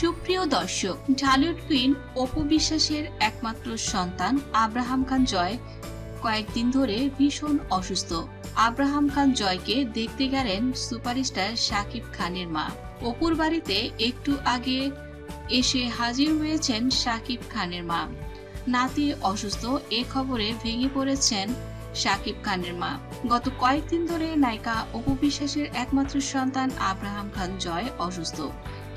সুপ্রিয় দর্শক, ঢালিউড কুইন অপু বিশ্বাসের একমাত্র সন্তান আব্রাহাম খান জয় কয়েকদিন ধরে ভীষণ অসুস্থ। আব্রাহাম খান জয়কে দেখতে গেলেন সুপারস্টার শাকিব খানের মা। অপুর বাড়িতে একটু আগে এসে হাজির হয়েছেন শাকিব খানের মা। নাতি অসুস্থ এ খবরে ভেঙে পড়েছেন শাকিব খানের মা। গত কয়েকদিন ধরে নায়িকা অপু বিশ্বাসের একমাত্র সন্তান আব্রাহাম খান জয় অসুস্থ।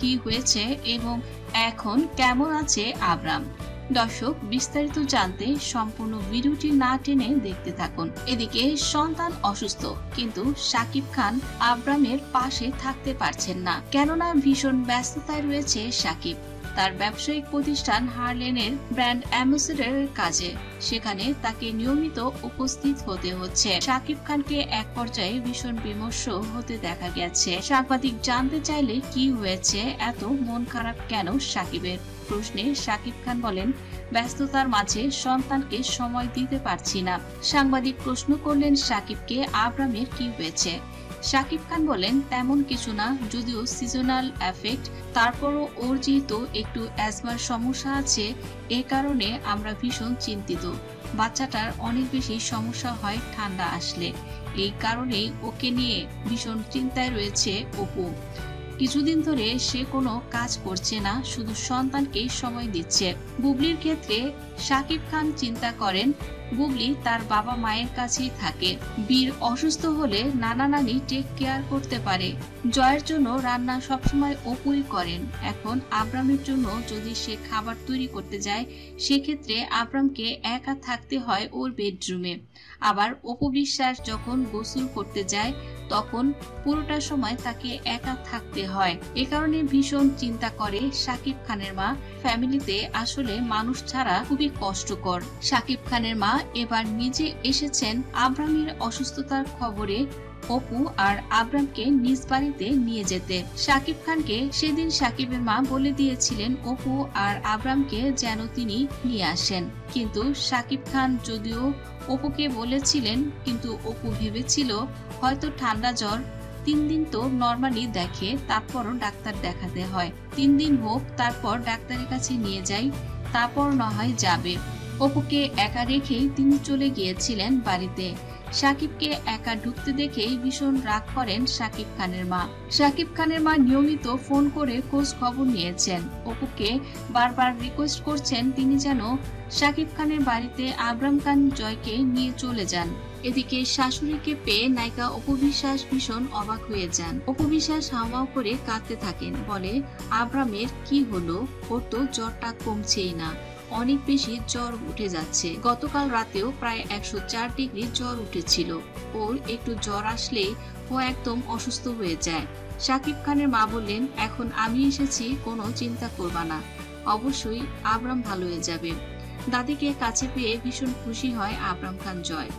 কি হয়েছে এবং এখন কেমন আছে আব্রাম? দর্শক, বিস্তারিত জানতে সম্পূর্ণ ভিডিওটি না টেনে দেখতে থাকুন। এদিকে সন্তান অসুস্থ, কিন্তু শাকিব খান আব্রামের পাশে থাকতে পারছেন না, কেননা ভীষণ ব্যস্ততায় রয়েছে শাকিব তার ব্যবসায়িক প্রতিষ্ঠান হারলেনের ব্র্যান্ড অ্যাম্বাসেডরের কাজে। সেখানে তাকে নিয়মিত উপস্থিত হতে হচ্ছে। শাকিব খানকে এক পর্যায়ে ভীষণ বিমর্ষ হতে দেখা গেছে। সাংবাদিক জানতে চাইলে কি হয়েছে, এত মন খারাপ কেন শাকিবের প্রশ্নে শাকিব খান বলেন, ব্যস্ততার মাঝে সন্তানকে সময় দিতে পারছি না। সাংবাদিক প্রশ্ন করলেন শাকিবকে, আব্রামের কি হয়েছে? শাকিব খান বলেন, তেমন কিছু না, যদিও সিজনাল এফেক্ট, তারপরও ওর যেহেতু একটু অ্যাজমার সমস্যা আছে, এ কারণে আমরা ভীষণ চিন্তিত। বাচ্চাটার অনেক বেশি সমস্যা হয় ঠান্ডা আসলে, এই কারণেই ওকে নিয়ে ভীষণ চিন্তায় রয়েছে অপু। কিছুদিন ধরে সে কোনো কাজ করছে না, শুধু সন্তানকেই সময় দিচ্ছে। বুবলির ক্ষেত্রে শাকিব খান চিন্তা করেন, বুবলি তার বাবা মায়ের কাছেই থাকে। বীর অসুস্থ হলে নানা নানি টেক কেয়ার করতে পারে। জয়ের জন্য রান্না সবসময় অপুই করেন। এখন আব্রামের জন্য যদি সে খাবার তৈরি করতে যায়, সেক্ষেত্রে আব্রামকে একা থাকতে হয় ওর বেডরুমে। আবার অপু বিশ্বাস যখন গোসল করতে যায়, তখন পুরোটা সময় তাকে একা থাকতে হয়। এ কারণে ভীষণ চিন্তা করে শাকিব খানের মা। ফ্যামিলিতে আসলে মানুষ ছাড়া খুবই কষ্টকর। শাকিব খানের মা এবার নিজে এসেছেন আব্রামের অসুস্থতার খবরে অপু আর আব্রামকে নিজ বাড়িতে নিয়ে যেতে। শাকিব খানকে সেদিন শাকিবের মা বলে দিয়েছিলেন অপু আর আব্রামকে যেন তিনি নিয়ে আসেন, কিন্তু শাকিব খান যদিও অপুকে বলেছিলেন, কিন্তু অপু ভেবেছিল হয়তো ঠান্ডা জ্বর, 3 দিন তো নরমালি দেখে, তারপরও ডাক্তার দেখাতে হয়, 3 দিন হোক, তারপর ডাক্তারের কাছে নিয়ে যাই, তারপর না হয় যাবে। অপুকে একা রেখেই তিনি চলে গিয়েছিলেন বাড়িতে। শাকিবকে একা ঢুকতে দেখেই ভীষণ রাগ করেন শাকিব খানের মা। শাকিব খানের মা নিয়মিত ফোন করে খোঁজ খবর নিয়েছেন। অপুকে বারবার রিকোয়েস্ট করছেন তিনি যেন শাকিব খানের বাড়িতে আব্রাম খান জয়কে নিয়ে চলে যান। এদিকে শাশুড়িকে পেয়ে নায়িকা অপু বিশ্বাস ভীষণ অবাক হয়ে যান। অপু বিশ্বাস হাওমাও করে কাঁদতে থাকেন, বলে, আব্রামের কি হলো? ওর তো জ্বরটা কমছেই না, অনেক বেশি জ্বর উঠে যাচ্ছে। গতকাল রাতেও প্রায় 104 ডিগ্রি জ্বর উঠেছিল। ওর একটু জ্বর আসলেই ও একদম অসুস্থ হয়ে যায়। শাকিব খানের মা বললেন, এখন আমি এসেছি, কোনো চিন্তা করবা না, অবশ্যই আব্রাম ভালো হয়ে যাবে। দাদিকে কাছে পেয়ে ভীষণ খুশি হয় আব্রাম খান জয়।